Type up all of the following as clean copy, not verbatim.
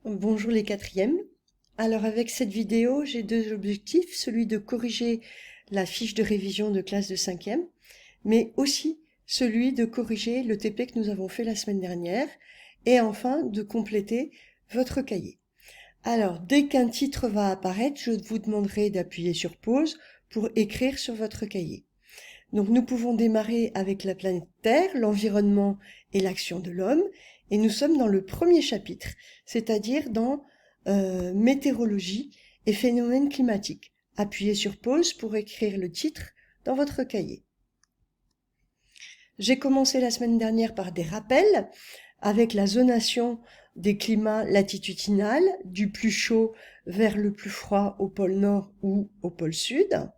Bonjour les quatrièmes. Alors avec cette vidéo, j'ai deux objectifs, celui de corriger la fiche de révision de classe de cinquième, mais aussi celui de corriger le TP que nous avons fait la semaine dernière, et enfin de compléter votre cahier. Alors, dès qu'un titre va apparaître, je vous demanderai d'appuyer sur pause pour écrire sur votre cahier. Donc nous pouvons démarrer avec la planète Terre, l'environnement et l'action de l'homme, et nous sommes dans le premier chapitre, c'est-à-dire dans météorologie et phénomènes climatiques. Appuyez sur pause pour écrire le titre dans votre cahier. J'ai commencé la semaine dernière par des rappels avec la zonation des climats latitudinales, du plus chaud vers le plus froid au pôle nord ou au pôle sud.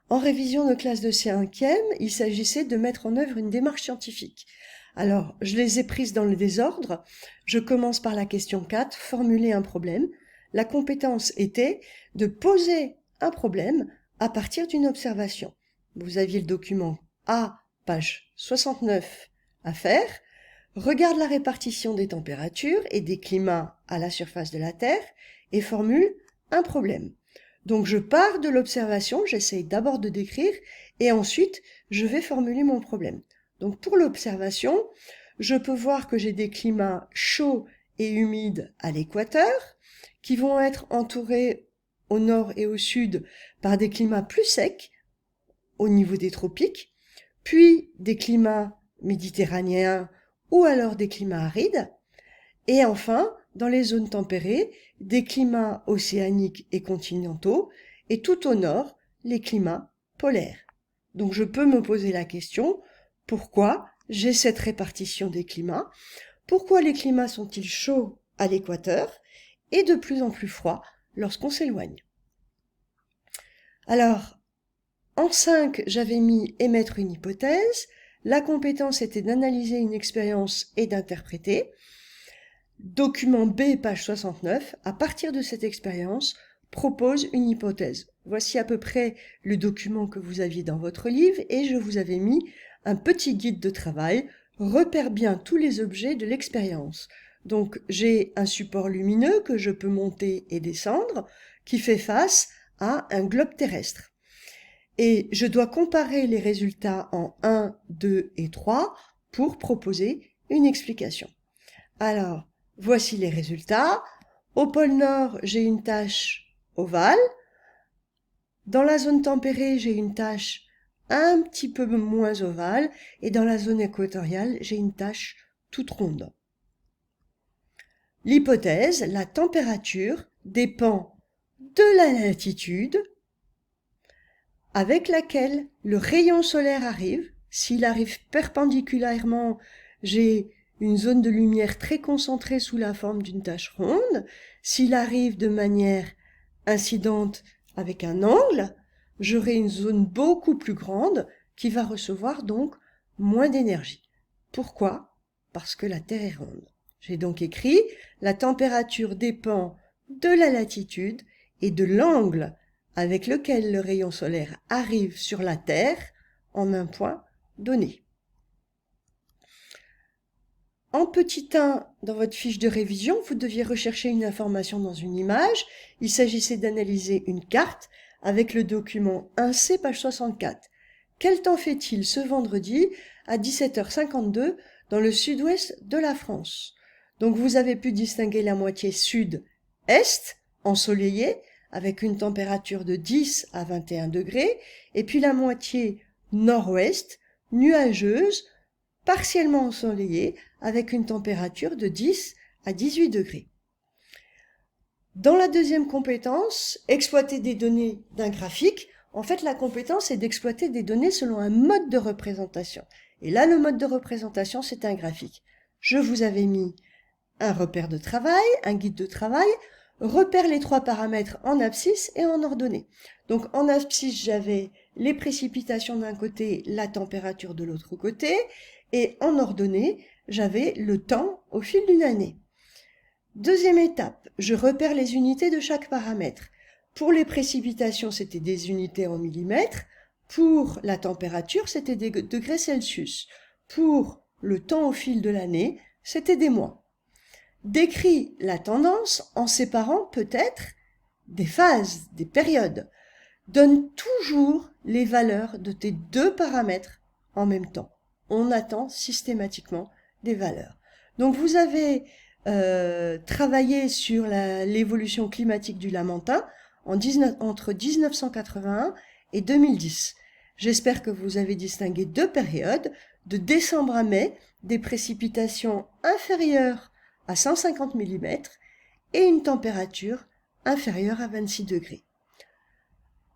En révision de classe de cinquième, il s'agissait de mettre en œuvre une démarche scientifique. Alors, je les ai prises dans le désordre. Je commence par la question 4, formuler un problème. La compétence était de poser un problème à partir d'une observation. Vous aviez le document A, page 69 à faire. Regarde la répartition des températures et des climats à la surface de la Terre et formule un problème. Donc je pars de l'observation, j'essaye d'abord de décrire et ensuite je vais formuler mon problème. Donc pour l'observation, je peux voir que j'ai des climats chauds et humides à l'équateur qui vont être entourés au nord et au sud par des climats plus secs au niveau des tropiques, puis des climats méditerranéens ou alors des climats arides, et enfin, dans les zones tempérées, des climats océaniques et continentaux, et tout au nord, les climats polaires. Donc je peux me poser la question, pourquoi j'ai cette répartition des climats? Pourquoi les climats sont-ils chauds à l'équateur et de plus en plus froids lorsqu'on s'éloigne? Alors, en 5, j'avais mis émettre une hypothèse. La compétence était d'analyser une expérience et d'interpréter. Document B, page 69, à partir de cette expérience, propose une hypothèse. Voici à peu près le document que vous aviez dans votre livre et je vous avais mis un petit guide de travail. Repère bien tous les objets de l'expérience. Donc j'ai un support lumineux que je peux monter et descendre qui fait face à un globe terrestre. Et je dois comparer les résultats en 1, 2 et 3 pour proposer une explication. Alors, voici les résultats. Au pôle Nord, j'ai une tache ovale. Dans la zone tempérée, j'ai une tache un petit peu moins ovale. Et dans la zone équatoriale, j'ai une tache toute ronde. L'hypothèse, la température dépend de la latitude avec laquelle le rayon solaire arrive. S'il arrive perpendiculairement, j'ai une zone de lumière très concentrée sous la forme d'une tache ronde. S'il arrive de manière incidente avec un angle, j'aurai une zone beaucoup plus grande qui va recevoir donc moins d'énergie. Pourquoi? Parce que la Terre est ronde. J'ai donc écrit la température dépend de la latitude et de l'angle avec lequel le rayon solaire arrive sur la Terre en un point donné. En petit 1, dans votre fiche de révision, vous deviez rechercher une information dans une image. Il s'agissait d'analyser une carte avec le document 1C, page 64. Quel temps fait-il ce vendredi à 17h52 dans le sud-ouest de la France? Donc vous avez pu distinguer la moitié sud-est, ensoleillée, avec une température de 10 à 21 degrés, et puis la moitié nord-ouest, nuageuse, partiellement ensoleillée, avec une température de 10 à 18 degrés. Dans la deuxième compétence, exploiter des données d'un graphique, en fait la compétence est d'exploiter des données selon un mode de représentation. Et là, le mode de représentation, c'est un graphique. Je vous avais mis un repère de travail, un guide de travail, repère les trois paramètres en abscisse et en ordonnée. Donc en abscisse, j'avais les précipitations d'un côté, la température de l'autre côté, et en ordonnée, j'avais le temps au fil d'une année. Deuxième étape, je repère les unités de chaque paramètre. Pour les précipitations, c'était des unités en millimètres. Pour la température, c'était des degrés Celsius. Pour le temps au fil de l'année, c'était des mois. Décris la tendance en séparant peut-être des phases, des périodes. Donne toujours les valeurs de tes deux paramètres en même temps. On attend systématiquement des valeurs. Donc vous avez travaillé sur l'évolution climatique du Lamentin entre 1981 et 2010. J'espère que vous avez distingué deux périodes, de décembre à mai, des précipitations inférieures à 150 mm et une température inférieure à 26 degrés.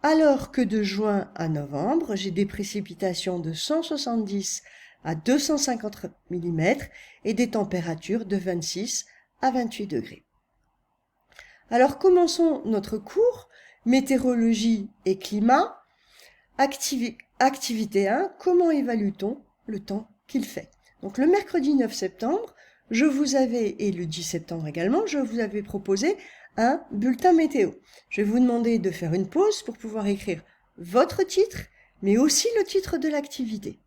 Alors que de juin à novembre, j'ai des précipitations de 170 à 250 mm et des températures de 26 à 28 degrés. Alors commençons notre cours, météorologie et climat. Activité 1, comment évalue-t-on le temps qu'il fait? Donc le mercredi 9 septembre, et le 10 septembre également, je vous avais proposé un bulletin météo. Je vais vous demander de faire une pause pour pouvoir écrire votre titre, mais aussi le titre de l'activité.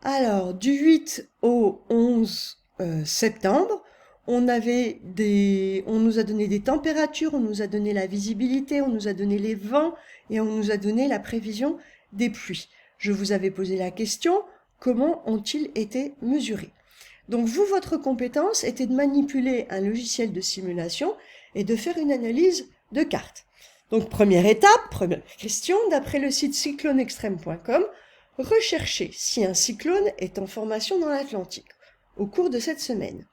Alors, du 8 au 11 septembre, on nous a donné des températures, on nous a donné la visibilité, on nous a donné les vents et on nous a donné la prévision des pluies. Je vous avais posé la question, comment ont-ils été mesurés? Donc vous, votre compétence était de manipuler un logiciel de simulation et de faire une analyse de cartes. Donc première étape, première question, d'après le site cycloneextreme.com, recherchez si un cyclone est en formation dans l'Atlantique au cours de cette semaine.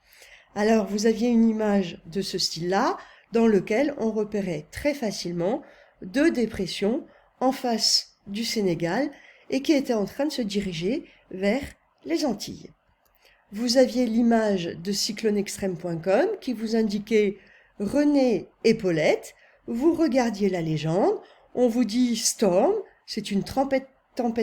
Alors vous aviez une image de ce style-là, dans lequel on repérait très facilement deux dépressions en face du Sénégal et qui étaient en train de se diriger vers les Antilles. Vous aviez l'image de cycloneextreme.com qui vous indiquait René et Paulette. Vous regardiez la légende, on vous dit Storm, c'est une tempête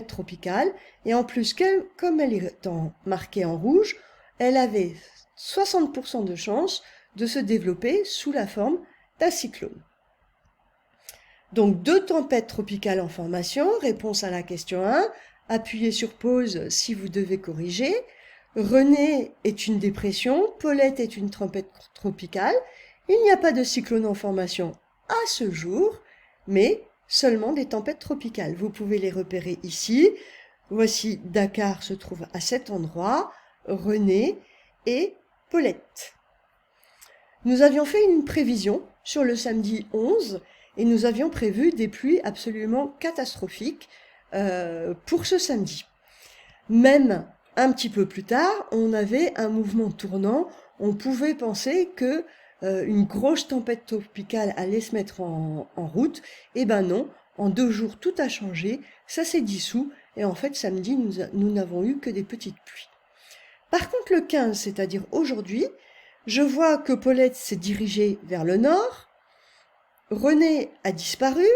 tropicale, et en plus, comme elle est marquée en rouge, elle avait 60% de chance de se développer sous la forme d'un cyclone. Donc deux tempêtes tropicales en formation, réponse à la question 1, appuyez sur pause si vous devez corriger. René est une dépression, Paulette est une tempête tropicale. Il n'y a pas de cyclone en formation à ce jour, mais seulement des tempêtes tropicales. Vous pouvez les repérer ici. Voici Dakar se trouve à cet endroit, René et Paulette. Nous avions fait une prévision sur le samedi 11 et nous avions prévu des pluies absolument catastrophiques pour ce samedi. Même un petit peu plus tard, on avait un mouvement tournant. On pouvait penser que une grosse tempête tropicale allait se mettre en route. Eh ben non, en 2 jours, tout a changé, ça s'est dissous, et en fait, samedi, nous n'avons eu que des petites pluies. Par contre, le 15, c'est-à-dire aujourd'hui, je vois que Paulette s'est dirigée vers le nord, René a disparu,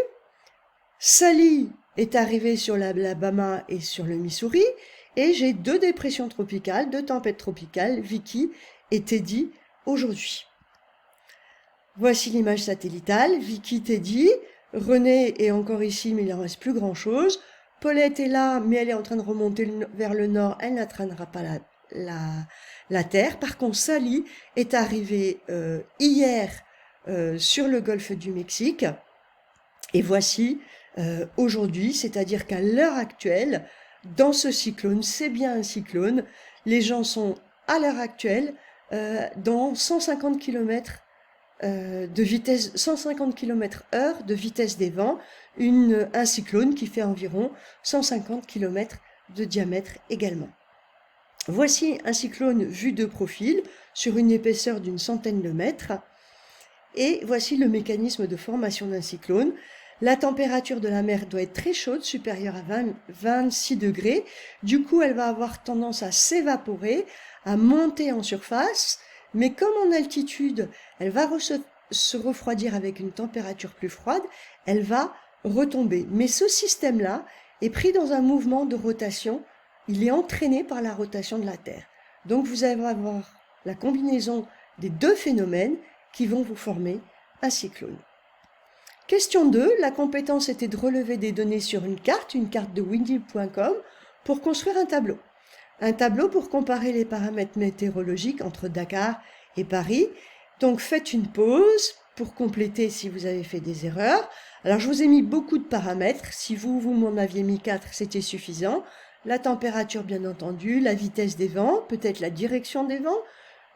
Sally est arrivée sur l'Alabama et sur le Missouri, et j'ai 2 dépressions tropicales, 2 tempêtes tropicales, Vicky et Teddy, aujourd'hui. Voici l'image satellitale, Vicky, Teddy, René est encore ici, mais il n'en reste plus grand-chose. Paulette est là, mais elle est en train de remonter vers le nord, elle n'atteindra pas la Terre. Par contre, Sally est arrivée hier sur le golfe du Mexique, et voici aujourd'hui, c'est-à-dire qu'à l'heure actuelle, dans ce cyclone, c'est bien un cyclone, les gens sont à l'heure actuelle dans 150 km de vitesse, 150 km/h de vitesse des vents, un cyclone qui fait environ 150 km de diamètre également. Voici un cyclone vu de profil sur une épaisseur d'une centaine de mètres, et voici le mécanisme de formation d'un cyclone. La température de la mer doit être très chaude, supérieure à 26 degrés. Du coup, elle va avoir tendance à s'évaporer, à monter en surface. Mais comme en altitude, elle va se refroidir avec une température plus froide, elle va retomber. Mais ce système-là est pris dans un mouvement de rotation. Il est entraîné par la rotation de la Terre. Donc vous allez avoir la combinaison des deux phénomènes qui vont vous former un cyclone. Question 2, la compétence était de relever des données sur une carte de windy.com pour construire un tableau. Un tableau pour comparer les paramètres météorologiques entre Dakar et Paris. Donc faites une pause pour compléter si vous avez fait des erreurs. Alors je vous ai mis beaucoup de paramètres. Si vous m'en aviez mis 4, c'était suffisant. La température bien entendu, la vitesse des vents, peut-être la direction des vents,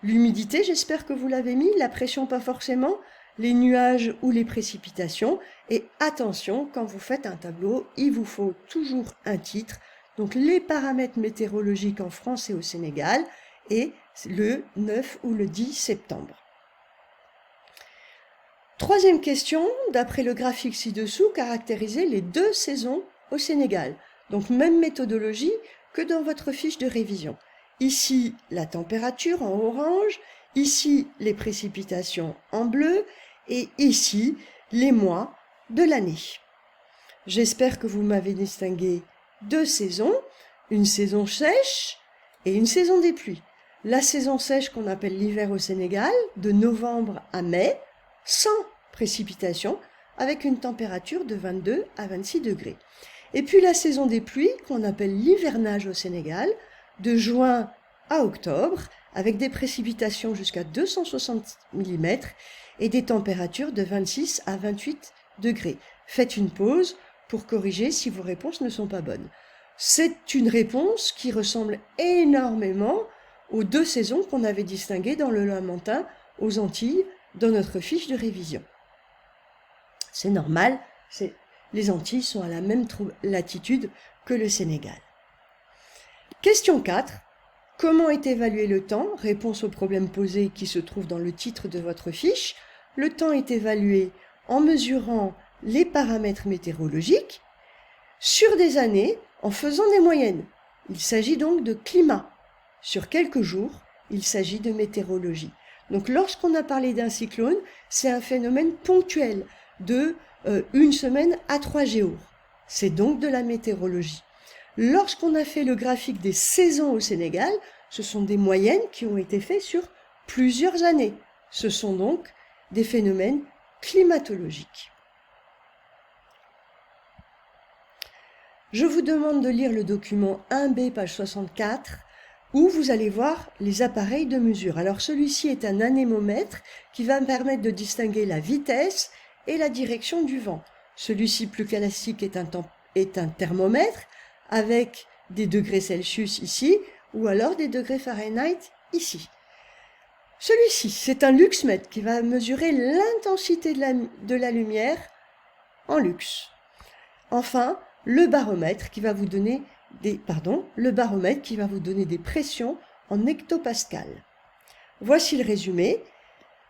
l'humidité, j'espère que vous l'avez mis, la pression pas forcément, les nuages ou les précipitations. Et attention, quand vous faites un tableau, il vous faut toujours un titre. Donc les paramètres météorologiques en France et au Sénégal, et le 9 ou le 10 septembre. Troisième question, d'après le graphique ci-dessous, caractérisez les 2 saisons au Sénégal. Donc même méthodologie que dans votre fiche de révision. Ici, la température en orange, ici, les précipitations en bleu, et ici, les mois de l'année. J'espère que vous m'avez distingué 2 saisons, une saison sèche et une saison des pluies. La saison sèche qu'on appelle l'hiver au Sénégal, de novembre à mai, sans précipitation, avec une température de 22 à 26 degrés. Et puis la saison des pluies, qu'on appelle l'hivernage au Sénégal, de juin à octobre, avec des précipitations jusqu'à 260 mm et des températures de 26 à 28 degrés. Faites une pause pour corriger si vos réponses ne sont pas bonnes. C'est une réponse qui ressemble énormément aux 2 saisons qu'on avait distinguées dans le Lamentin aux Antilles dans notre fiche de révision. C'est normal, les Antilles sont à la même latitude que le Sénégal. Question 4. Comment est évalué le temps? Réponse au problème posé qui se trouve dans le titre de votre fiche. Le temps est évalué en mesurant les paramètres météorologiques sur des années en faisant des moyennes. Il s'agit donc de climat. Sur quelques jours, il s'agit de météorologie. Donc lorsqu'on a parlé d'un cyclone, c'est un phénomène ponctuel de 1 semaine à 3 jours. C'est donc de la météorologie. Lorsqu'on a fait le graphique des saisons au Sénégal, ce sont des moyennes qui ont été faites sur plusieurs années. Ce sont donc des phénomènes climatologiques. Je vous demande de lire le document 1B, page 64, où vous allez voir les appareils de mesure. Alors celui-ci est un anémomètre qui va me permettre de distinguer la vitesse et la direction du vent. Celui-ci plus classique est un thermomètre avec des degrés Celsius ici ou alors des degrés Fahrenheit ici. Celui-ci, c'est un luxmètre qui va mesurer l'intensité de la lumière en lux. Enfin, le baromètre qui va vous donner des pressions en hectopascal. Voici le résumé.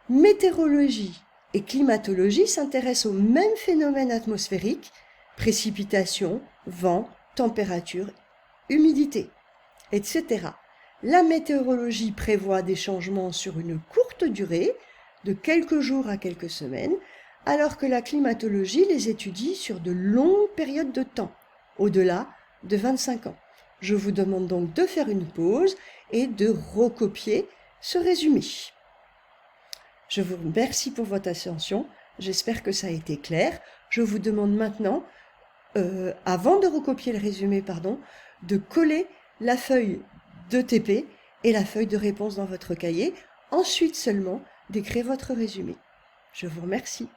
Météorologie et climatologie s'intéressent aux mêmes phénomènes atmosphériques, précipitations, vent, température, humidité, etc. La météorologie prévoit des changements sur une courte durée, de quelques jours à quelques semaines, alors que la climatologie les étudie sur de longues périodes de temps, au-delà de 25 ans. Je vous demande donc de faire une pause et de recopier ce résumé. Je vous remercie pour votre attention, j'espère que ça a été clair. Je vous demande maintenant, avant de recopier le résumé, de coller la feuille de TP et la feuille de réponse dans votre cahier, ensuite seulement d'écrire votre résumé. Je vous remercie.